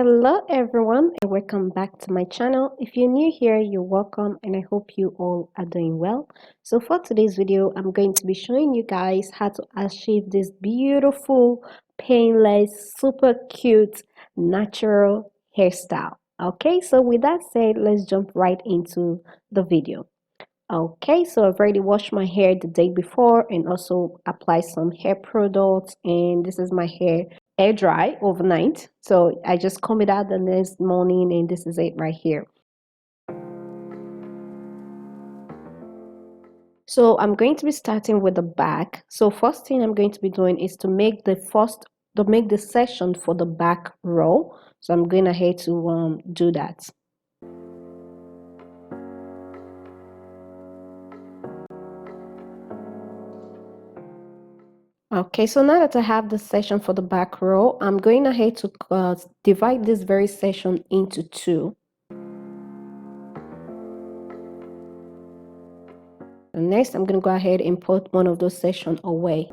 Hello everyone and welcome back to my channel. If you're new here, you're welcome and I hope you all are doing well. So for today's video, I'm going to be showing you guys how to achieve this beautiful, painless, super cute, natural hairstyle. Okay, so with that said, let's jump right into the video. Okay, so I've already washed my hair the day before and also apply some hair products, and this is my hair air dry overnight. So I just comb it out the next morning and this is it right here. So I'm going to be starting with the back. So first thing I'm going to be doing is to make the section for the back row. So I'm going ahead to do that. Okay, so now that I have the section for the back row, I'm going ahead to divide this very section into two. And next, I'm going to go ahead and put one of those sections away.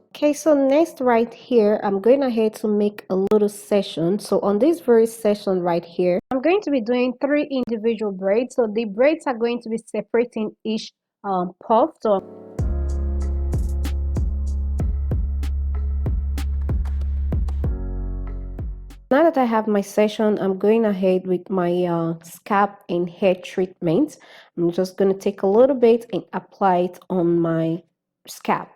Okay, so next right here, I'm going ahead to make a little section. So on this very section right here, I'm going to be doing 3 individual braids. So the braids are going to be separating each puff. So now that I have my section, I'm going ahead with my scalp and hair treatment. I'm just going to take a little bit and apply it on my scalp.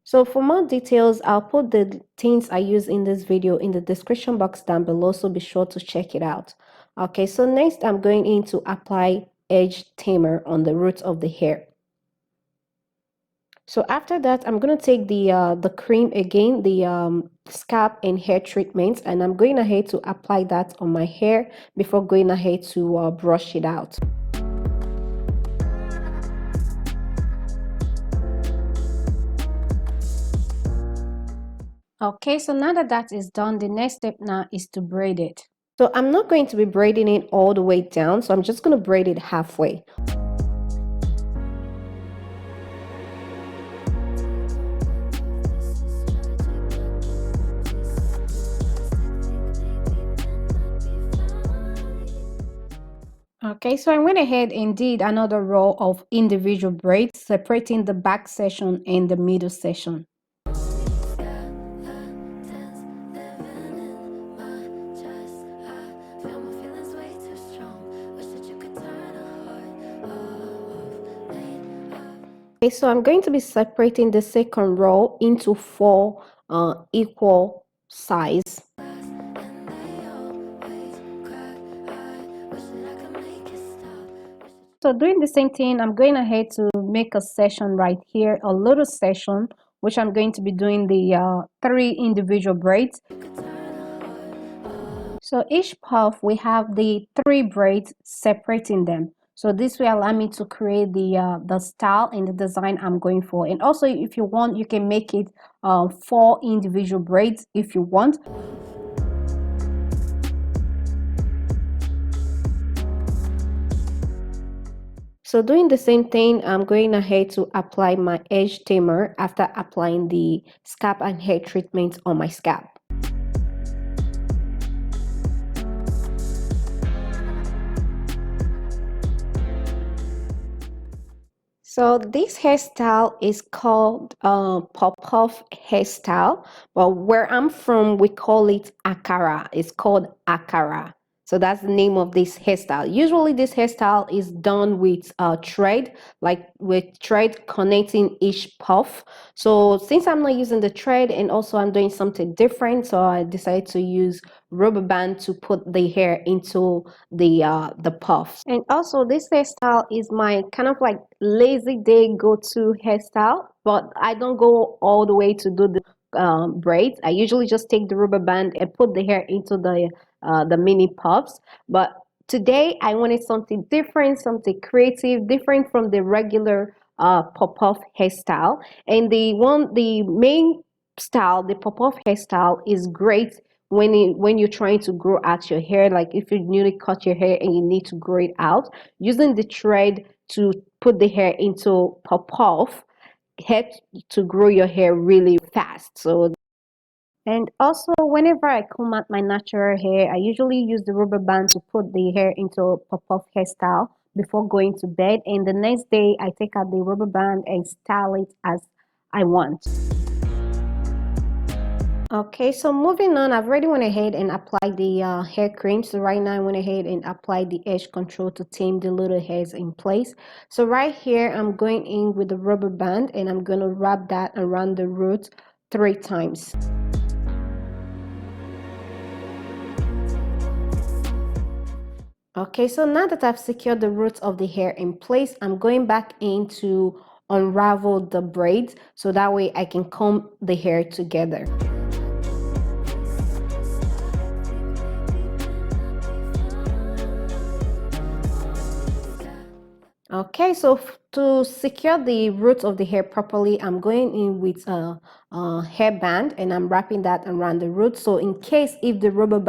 So for more details, I'll put the things I use in this video in the description box down below, so be sure to check it out. Okay, so next I'm going in to apply edge tamer on the roots of the hair. So after that, I'm going to take the cream again, the scalp and hair treatment, and I'm going ahead to apply that on my hair before going ahead to brush it out. Okay, so now that that is done, the next step now is to braid it. So I'm not going to be braiding it all the way down, so I'm just going to braid it halfway. Okay, so I went ahead and did another row of individual braids, separating the back section and the middle section. Okay, so I'm going to be separating the second row into 4 equal size. So doing the same thing, I'm going ahead to make a section right here, a little section, which I'm going to be doing the 3 individual braids. So each puff, we have the 3 braids separating them. So this will allow me to create the style and the design I'm going for. And also, if you want, you can make it 4 individual braids if you want. So doing the same thing, I'm going ahead to apply my edge tamer after applying the scalp and hair treatment on my scalp. So this hairstyle is called pop-off hairstyle, but where I'm from, we call it akara. It's called akara. So that's the name of this hairstyle. Usually this hairstyle is done with thread, like with thread connecting each puff. So since I'm not using the thread and also I'm doing something different, so I decided to use rubber band to put the hair into the puffs. And also this hairstyle is my kind of like lazy day go-to hairstyle, but I don't go all the way to do the braids. I usually just take the rubber band and put the hair into the mini puffs. But today I wanted something different, something creative, different from the regular pop-off hairstyle. And the main style, the pop-off hairstyle, is great when you're trying to grow out your hair, like if you newly cut your hair and you need to grow it out, using the thread to put the hair into pop-off hair to grow your hair really fast. So, and also whenever I comb out my natural hair, I usually use the rubber band to put the hair into a pop-off hairstyle before going to bed. And the next day I take out the rubber band and style it as I want. Okay, so moving on, I've already went ahead and applied the hair cream. So right now I went ahead and applied the edge control to tame the little hairs in place. So right here, I'm going in with the rubber band and I'm going to wrap that around the root 3 times. Okay, so now that I've secured the roots of the hair in place, I'm going back in to unravel the braids so that way I can comb the hair together. Okay, so to secure the roots of the hair properly, I'm going in with a hairband and I'm wrapping that around the root. So in case if the rubber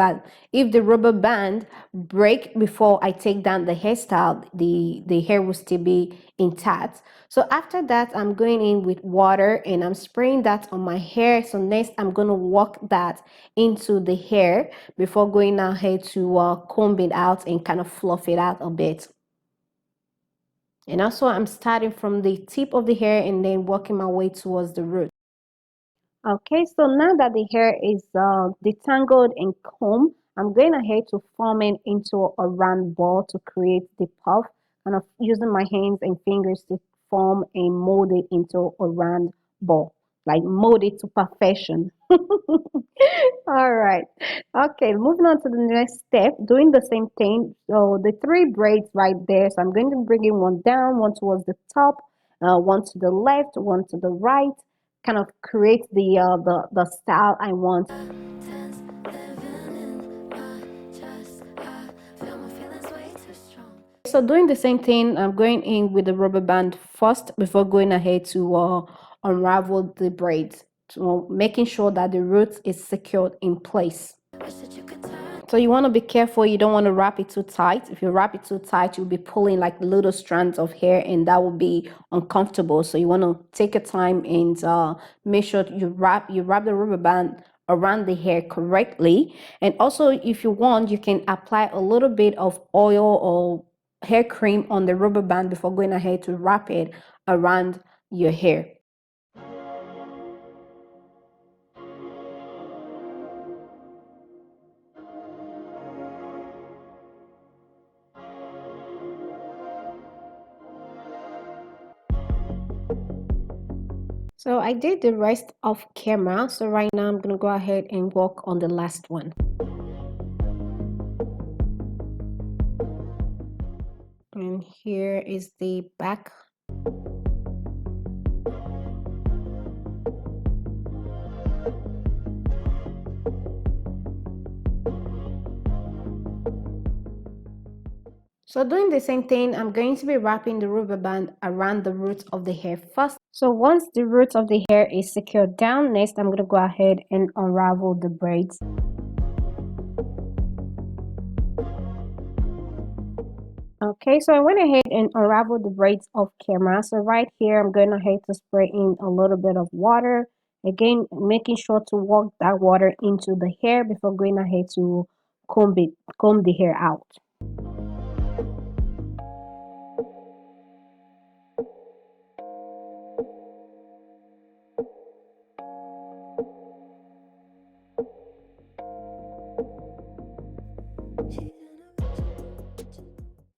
band break before I take down the hairstyle, the hair will still be intact. So after that, I'm going in with water and I'm spraying that on my hair. So next, I'm going to work that into the hair before going ahead to comb it out and kind of fluff it out a bit. And also I'm starting from the tip of the hair and then working my way towards the root. Okay, so now that the hair is detangled and combed, I'm going ahead to form it into a round ball to create the puff, kind of using my hands and fingers to form and mold it into a round ball, like mold it to perfection. All right. Okay, moving on to the next step, doing the same thing. So the 3 braids right there. So I'm going to bring in one down, one towards the top, one to the left, one to the right, kind of create the style I want. So doing the same thing, I'm going in with the rubber band first before going ahead to unravel the braids, so making sure that the root is secured in place. So you want to be careful. You don't want to wrap it too tight. If you wrap it too tight, you'll be pulling like little strands of hair and that will be uncomfortable. So you want to take your time and make sure you wrap the rubber band around the hair correctly. And also if you want, you can apply a little bit of oil or hair cream on the rubber band before going ahead to wrap it around your hair. So I did the rest off camera. So right now I'm going to go ahead and work on the last one. And here is the back. So doing the same thing, I'm going to be wrapping the rubber band around the roots of the hair first. So once the roots of the hair is secured down, next I'm going to go ahead and unravel the braids. Okay, so I went ahead and unraveled the braids off camera. So right here, I'm going ahead to spray in a little bit of water. Again, making sure to work that water into the hair before going ahead to comb the hair out.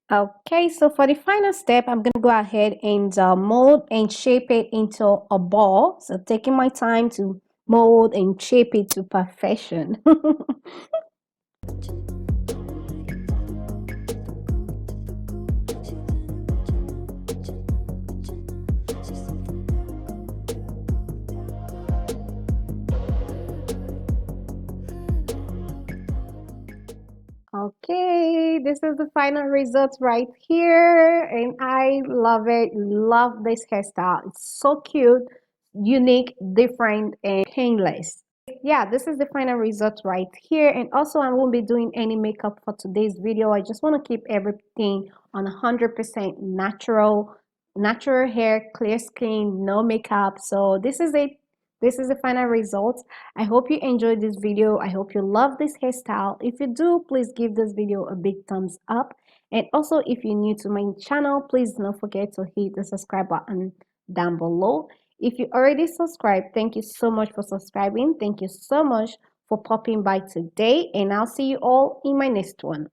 Okay, so for the final step, I'm going to go ahead and mold and shape it into a ball. So taking my time to mold and shape it to perfection. Okay, this is the final result right here, and I love it. Love this hairstyle. It's so cute, unique, different, and painless. Yeah, this is the final result right here. And also, I won't be doing any makeup for today's video. I just want to keep everything on 100% natural, natural hair, clear skin, no makeup. So this is it. This is the final result. I hope you enjoyed this video. I hope you love this hairstyle. If you do, please give this video a big thumbs up. And also, if you're new to my channel, please don't forget to hit the subscribe button down below. If you already subscribed, thank you so much for subscribing. Thank you so much for popping by today. And I'll see you all in my next one.